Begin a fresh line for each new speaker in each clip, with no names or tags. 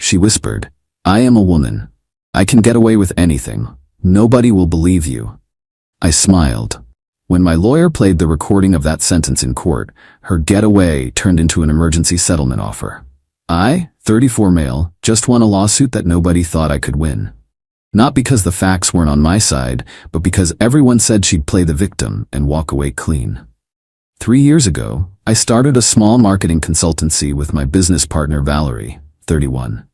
she whispered. I am a woman. I can get away with anything. Nobody will believe you. I smiled. When my lawyer played the recording of that sentence in court, her getaway turned into an emergency settlement offer. I, 34 male, just won a lawsuit that nobody thought I could win. Not because the facts weren't on my side, but because everyone said she'd play the victim and walk away clean. 3 years ago, I started a small marketing consultancy with my business partner Valerie, 31.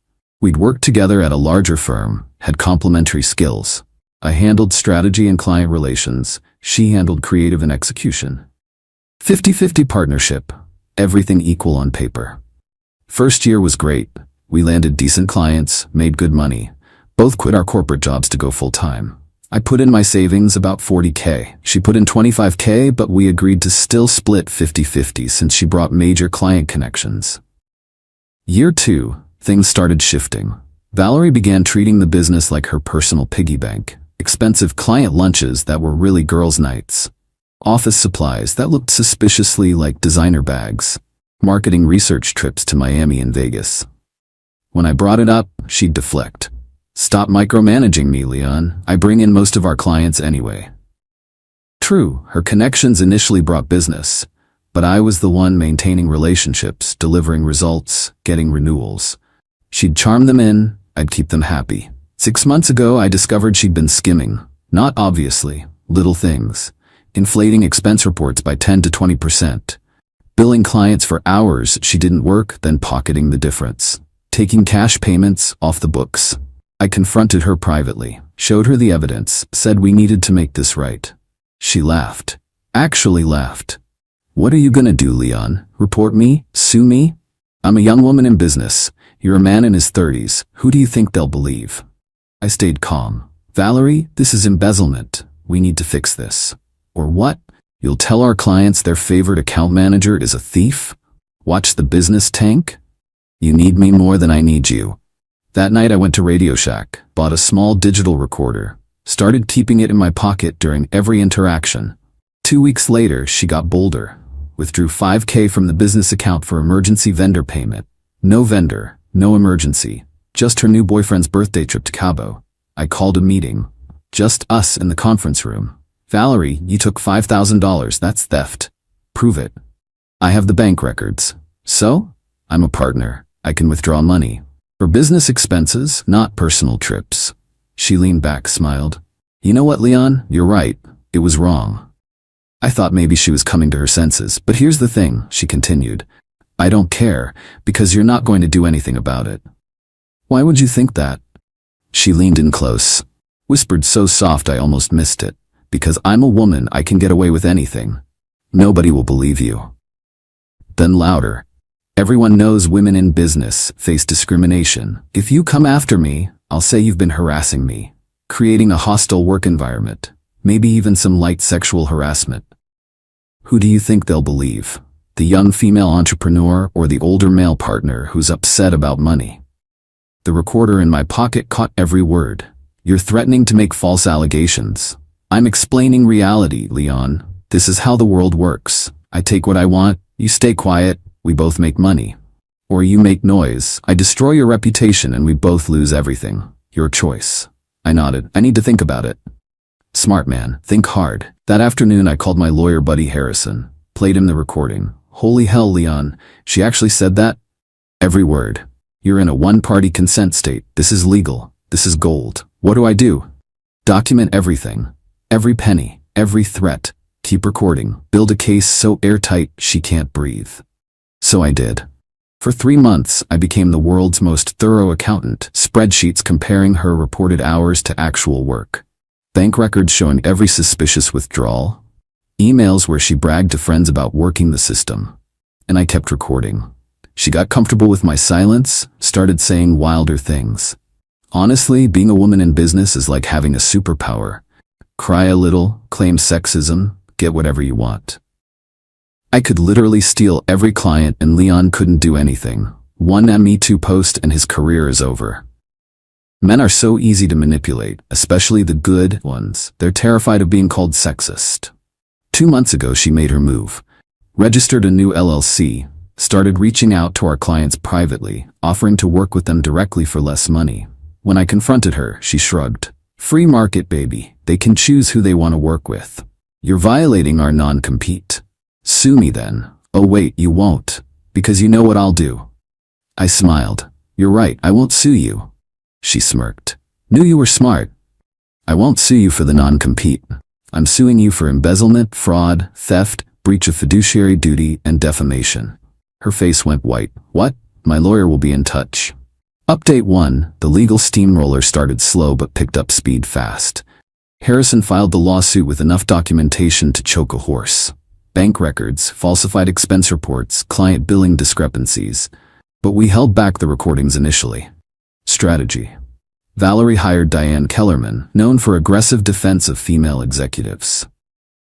We'd worked together at a larger firm, had complementary skills. I handled strategy and client relations, she handled creative and execution. 50-50 partnership, everything equal on paper. First year was great. We landed decent clients, made good money. Both quit our corporate jobs to go full-time. I put in my savings, about $40K. She put in $25K, but we agreed to still split 50-50 since she brought major client connections. Year 2, things started shifting. Valerie began treating the business like her personal piggy bank. Expensive client lunches that were really girls' nights. Office supplies that looked suspiciously like designer bags. Marketing research trips to Miami and Vegas. When I brought it up, she'd deflect. Stop micromanaging me, Leon. I bring in most of our clients anyway. True, her connections initially brought business, but I was the one maintaining relationships, delivering results, getting renewals. She'd charm them in, I'd keep them happy. 6 months ago, I discovered she'd been skimming. Not obviously, little things. Inflating expense reports by 10 to 20%. Billing clients for hours she didn't work, then pocketing the difference. Taking cash payments off the books. I confronted her privately, showed her the evidence, said we needed to make this right. She laughed. Actually laughed. What are you gonna do, Leon? Report me? Sue me? I'm a young woman in business. You're a man in his 30s. Who do you think they'll believe? I stayed calm. Valerie, this is embezzlement. We need to fix this. Or what? You'll tell our clients their favorite account manager is a thief? Watch the business tank? You need me more than I need you. That night I went to Radio Shack, bought a small digital recorder, started keeping it in my pocket during every interaction. 2 weeks later, she got bolder. Withdrew $5K from the business account for emergency vendor payment. No vendor, no emergency. Just her new boyfriend's birthday trip to Cabo. I called a meeting. Just us in the conference room. Valerie, you took $5,000, that's theft. Prove it. I have the bank records. So? I'm a partner. I can withdraw money. For business expenses, not personal trips. She leaned back, smiled. You know what, Leon? You're right. It was wrong. I thought maybe she was coming to her senses, but here's the thing, she continued. I don't care, because you're not going to do anything about it. Why would you think that? She leaned in close, whispered so soft I almost missed it. Because I'm a woman, I can get away with anything. Nobody will believe you. Then louder. Everyone knows women in business face discrimination. If you come after me, I'll say you've been harassing me, creating a hostile work environment, maybe even some light sexual harassment. Who do you think they'll believe? The young female entrepreneur or the older male partner who's upset about money? The recorder in my pocket caught every word. You're threatening to make false allegations. I'm explaining reality, Leon. This is how the world works. I take what I want, you stay quiet, we both make money. Or you make noise, I destroy your reputation and we both lose everything. Your choice. I nodded. I need to think about it. Smart man, think hard. That afternoon I called my lawyer buddy Harrison, played him the recording. Holy hell, Leon, she actually said that? Every word. You're in a one-party consent state. This is legal. This is gold. What do I do? Document everything. Every penny, every threat. Keep recording. Build a case so airtight she can't breathe. So I did. For 3 months, I became the world's most thorough accountant, spreadsheets comparing her reported hours to actual work. Bank records showing every suspicious withdrawal. Emails where she bragged to friends about working the system. And I kept recording. She got comfortable with my silence, started saying wilder things. Honestly, being a woman in business is like having a superpower. Cry a little, claim sexism, get whatever you want. I could literally steal every client and Leon couldn't do anything. One Me Too post and his career is over. Men are so easy to manipulate, especially the good ones. They're terrified of being called sexist. 2 months ago she made her move. Registered a new LLC, Started reaching out to our clients privately, offering to work with them directly for less money. When I confronted her, she shrugged. Free market, baby. They can choose who they want to work with. You're violating our non-compete. Sue me then. Oh wait, you won't. Because you know what I'll do. I smiled. You're right, I won't sue you. She smirked. Knew you were smart. I won't sue you for the non-compete. I'm suing you for embezzlement, fraud, theft, breach of fiduciary duty, and defamation. Her face went white. What? My lawyer will be in touch. Update 1. The legal steamroller started slow but picked up speed fast. Harrison filed the lawsuit with enough documentation to choke a horse. Bank records, falsified expense reports, client billing discrepancies. But we held back the recordings initially. Strategy. Valerie hired Diane Kellerman, known for aggressive defense of female executives.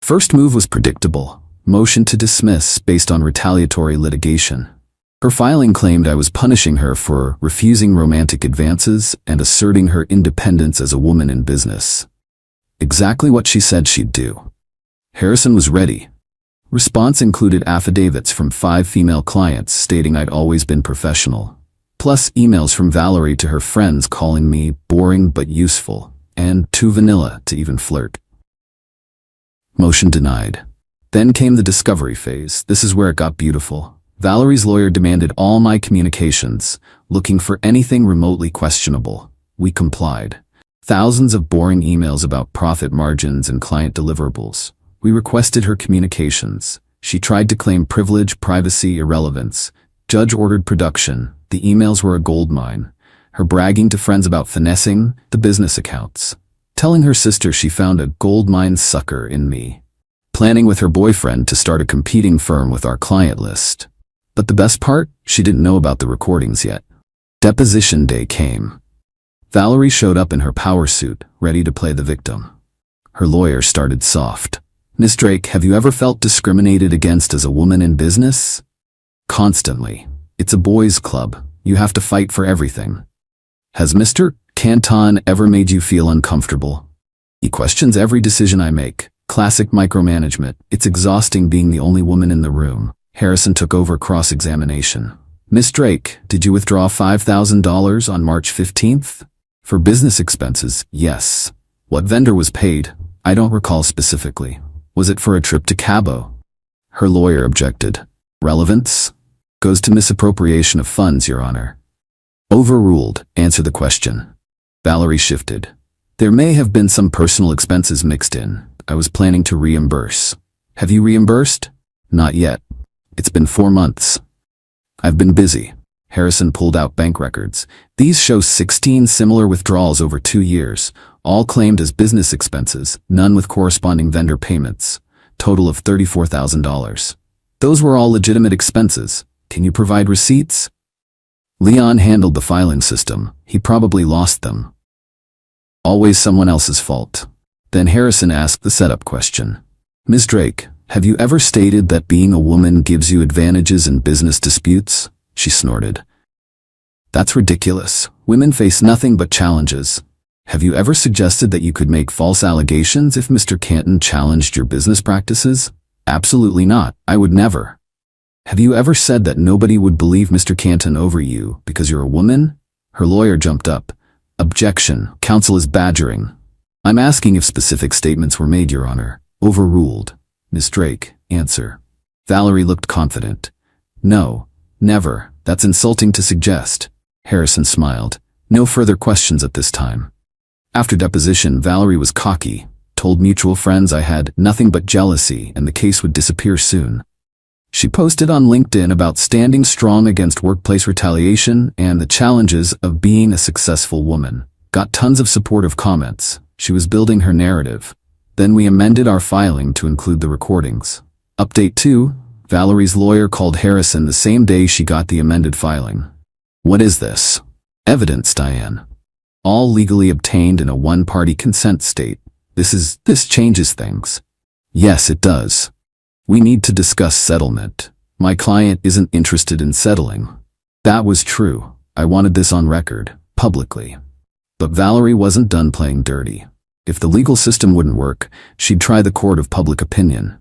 First move was predictable. Motion to dismiss based on retaliatory litigation. Her filing claimed I was punishing her for refusing romantic advances and asserting her independence as a woman in business. Exactly what she said she'd do. Harrison was ready. Response included affidavits from 5 female clients stating I'd always been professional. Plus emails from Valerie to her friends calling me boring but useful, and too vanilla to even flirt. Motion denied. Then came the discovery phase. This is where it got beautiful. Valerie's lawyer demanded all my communications, looking for anything remotely questionable. We complied. Thousands of boring emails about profit margins and client deliverables. We requested her communications. She tried to claim privilege, privacy, irrelevance. Judge ordered production. The emails were a goldmine. Her bragging to friends about finessing the business accounts. Telling her sister she found a goldmine sucker in me. Planning with her boyfriend to start a competing firm with our client list. But the best part? She didn't know about the recordings yet. Deposition day came. Valerie showed up in her power suit, ready to play the victim. Her lawyer started soft. Miss Drake, have you ever felt discriminated against as a woman in business? Constantly. It's a boys' club. You have to fight for everything. Has Mr. Canton ever made you feel uncomfortable? He questions every decision I make. Classic micromanagement. It's exhausting being the only woman in the room. Harrison took over cross-examination. Miss Drake, did you withdraw $5,000 on March 15th? For business expenses, yes. What vendor was paid? I don't recall specifically. Was it for a trip to Cabo? Her lawyer objected. Relevance? Goes to misappropriation of funds, Your Honor. Overruled. Answer the question. Valerie shifted. There may have been some personal expenses mixed in. I was planning to reimburse. Have you reimbursed? Not yet. It's been 4 months. I've been busy. Harrison pulled out bank records. These show 16 similar withdrawals over 2 years, all claimed as business expenses, none with corresponding vendor payments. Total of $34,000. Those were all legitimate expenses. Can you provide receipts? Leon handled the filing system. He probably lost them. Always someone else's fault. Then Harrison asked the setup question. Ms. Drake, have you ever stated that being a woman gives you advantages in business disputes? She snorted. That's ridiculous. Women face nothing but challenges. Have you ever suggested that you could make false allegations if Mr. Canton challenged your business practices? Absolutely not. I would never. Have you ever said that nobody would believe Mr. Canton over you because you're a woman? Her lawyer jumped up. Objection. Counsel is badgering. I'm asking if specific statements were made, Your Honor. Overruled. Miss Drake, answer. Valerie looked confident. No, never. That's insulting to suggest. Harrison smiled. No further questions at this time. After deposition, Valerie was cocky, told mutual friends I had nothing but jealousy and the case would disappear soon. She posted on LinkedIn about standing strong against workplace retaliation and the challenges of being a successful woman. Got tons of supportive comments. She was building her narrative. Then we amended our filing to include the recordings. Update 2. Valerie's lawyer called Harrison the same day she got the amended filing. What is this? Evidence, Diane. All legally obtained in a one-party consent state. This changes things. Yes, it does. We need to discuss settlement. My client isn't interested in settling. That was true. I wanted this on record, publicly. But Valerie wasn't done playing dirty. If the legal system wouldn't work, she'd try the court of public opinion.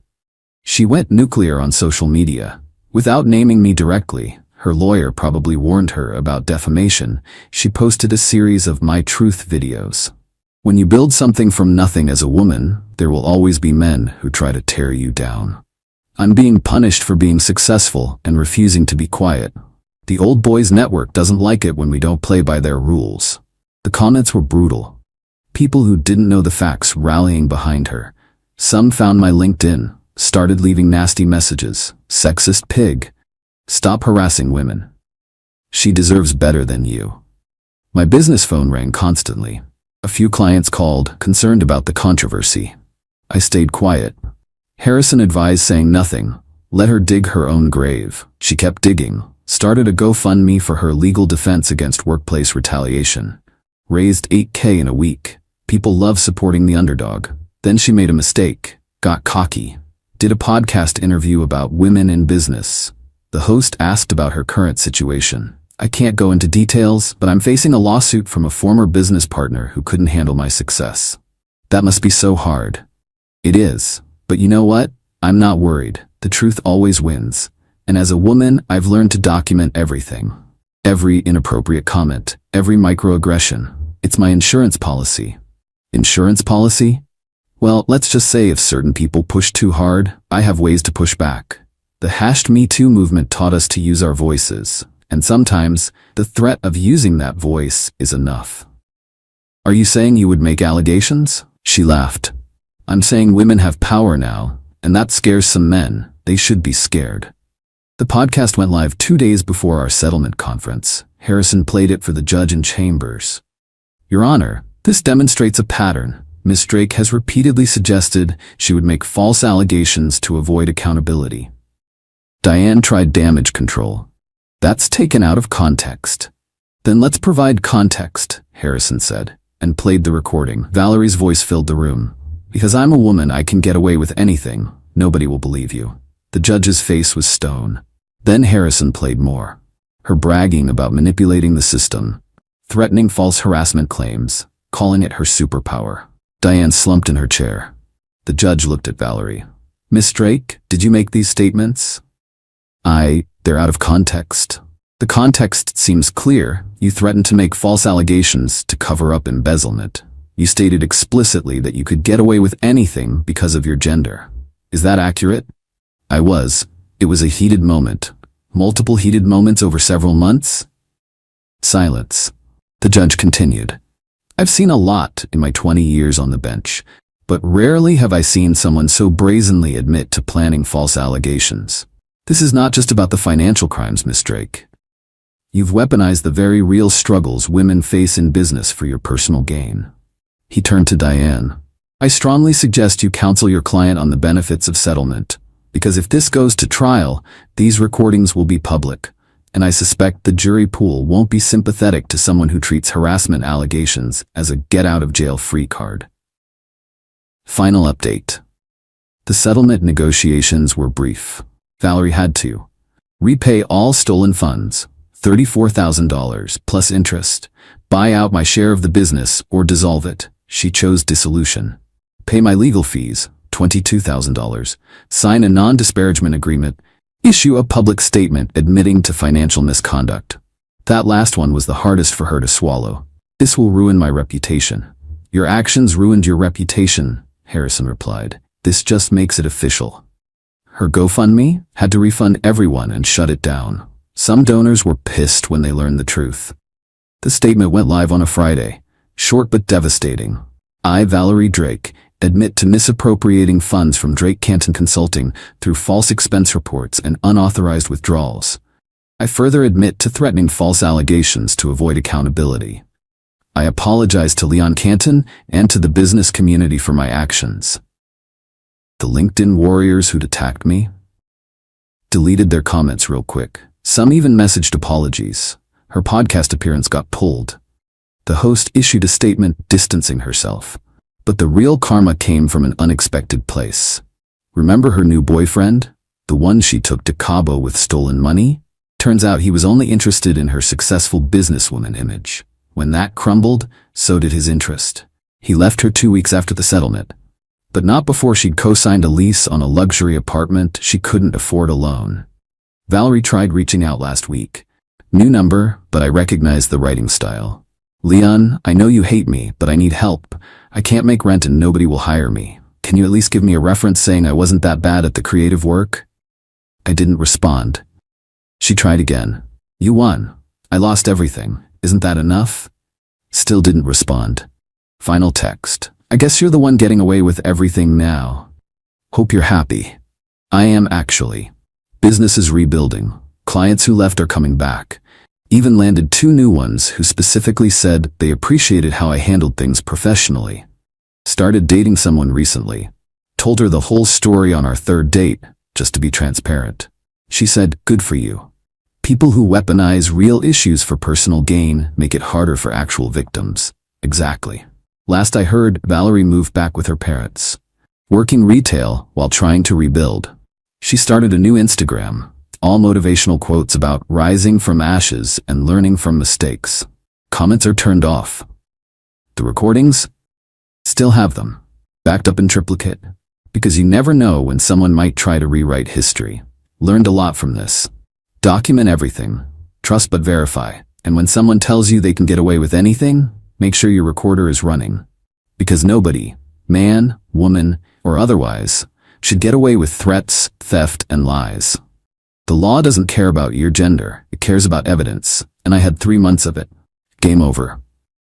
She went nuclear on social media. Without naming me directly, her lawyer probably warned her about defamation. She posted a series of My Truth videos. When you build something from nothing as a woman, there will always be men who try to tear you down. I'm being punished for being successful and refusing to be quiet. The old boys network doesn't like it when we don't play by their rules. The comments were brutal. People who didn't know the facts rallying behind her. Some found my LinkedIn, started leaving nasty messages. Sexist pig. Stop harassing women. She deserves better than you. My business phone rang constantly. A few clients called, concerned about the controversy. I stayed quiet. Harrison advised saying nothing. Let her dig her own grave. She kept digging. Started a GoFundMe for her legal defense against workplace retaliation. Raised $8,000 in a week. People love supporting the underdog. Then she made a mistake. Got cocky. Did a podcast interview about women in business. The host asked about her current situation. I can't go into details, but I'm facing a lawsuit from a former business partner who couldn't handle my success. That must be so hard. It is. But you know what? I'm not worried. The truth always wins. And as a woman, I've learned to document everything. Every inappropriate comment, every microaggression. It's my insurance policy. Insurance policy? Well, let's just say if certain people push too hard, I have ways to push back. The #MeToo movement taught us to use our voices, and sometimes the threat of using that voice is enough. Are you saying you would make allegations? She laughed. I'm saying women have power now, and that scares some men. They should be scared. The podcast went live 2 days before our settlement conference. Harrison played it for the judge in chambers. Your Honor, this demonstrates a pattern. Ms. Drake has repeatedly suggested she would make false allegations to avoid accountability. Diane tried damage control. That's taken out of context. Then let's provide context, Harrison said, and played the recording. Valerie's voice filled the room. Because I'm a woman, I can get away with anything. Nobody will believe you. The judge's face was stone. Then Harrison played more. Her bragging about manipulating the system, threatening false harassment claims, calling it her superpower. Diane slumped in her chair. The judge looked at Valerie. Miss Drake, did you make these statements? They're out of context. The context seems clear. You threatened to make false allegations to cover up embezzlement. You stated explicitly that you could get away with anything because of your gender. Is that accurate? I was. It was a heated moment. Multiple heated moments over several months? Silence. The judge continued. I've seen a lot in my 20 years on the bench, but rarely have I seen someone so brazenly admit to planning false allegations. This is not just about the financial crimes, Miss Drake. You've weaponized the very real struggles women face in business for your personal gain. He turned to Diane. I strongly suggest you counsel your client on the benefits of settlement, because if this goes to trial, these recordings will be public, and I suspect the jury pool won't be sympathetic to someone who treats harassment allegations as a get-out-of-jail-free card. Final update. The settlement negotiations were brief. Valerie had to repay all stolen funds, $34,000 plus interest, buy out my share of the business or dissolve it. She chose dissolution. Pay my legal fees, $22,000, sign a non-disparagement agreement, issue a public statement admitting to financial misconduct. That last one was the hardest for her to swallow. This will ruin my reputation. Your actions ruined your reputation, Harrison replied. This just makes it official. Her GoFundMe had to refund everyone and shut it down. Some donors were pissed when they learned the truth. The statement went live on a Friday. Short but devastating. I, Valerie Drake, admit to misappropriating funds from Drake Canton Consulting through false expense reports and unauthorized withdrawals. I further admit to threatening false allegations to avoid accountability. I apologize to Leon Canton and to the business community for my actions. The LinkedIn warriors who'd attacked me deleted their comments real quick. Some even messaged apologies. Her podcast appearance got pulled. The host issued a statement distancing herself. But the real karma came from an unexpected place. Remember her new boyfriend? The one she took to Cabo with stolen money? Turns out he was only interested in her successful businesswoman image. When that crumbled, so did his interest. He left her 2 weeks after the settlement. But not before she'd co-signed a lease on a luxury apartment she couldn't afford alone. Valerie tried reaching out last week. New number, but I recognized the writing style. Leon, I know you hate me, but I need help. I can't make rent and nobody will hire me. Can you at least give me a reference saying I wasn't that bad at the creative work? I didn't respond. She tried again. You won. I lost everything. Isn't that enough? Still didn't respond. Final text. I guess you're the one getting away with everything now. Hope you're happy. I am actually. Business is rebuilding. Clients who left are coming back. Even landed 2 new ones who specifically said they appreciated how I handled things professionally. Started dating someone recently. Told her the whole story on our 3rd date, just to be transparent. She said, good for you. People who weaponize real issues for personal gain make it harder for actual victims. Exactly. Last I heard, Valerie moved back with her parents. Working retail while trying to rebuild. She started a new Instagram. All motivational quotes about rising from ashes and learning from mistakes. Comments are turned off. The recordings? Still have them. Backed up in triplicate. Because you never know when someone might try to rewrite history. Learned a lot from this. Document everything. Trust but verify. And when someone tells you they can get away with anything, make sure your recorder is running. Because nobody, man, woman, or otherwise, should get away with threats, theft, and lies. The law doesn't care about your gender, it cares about evidence, and I had 3 months of it. Game over.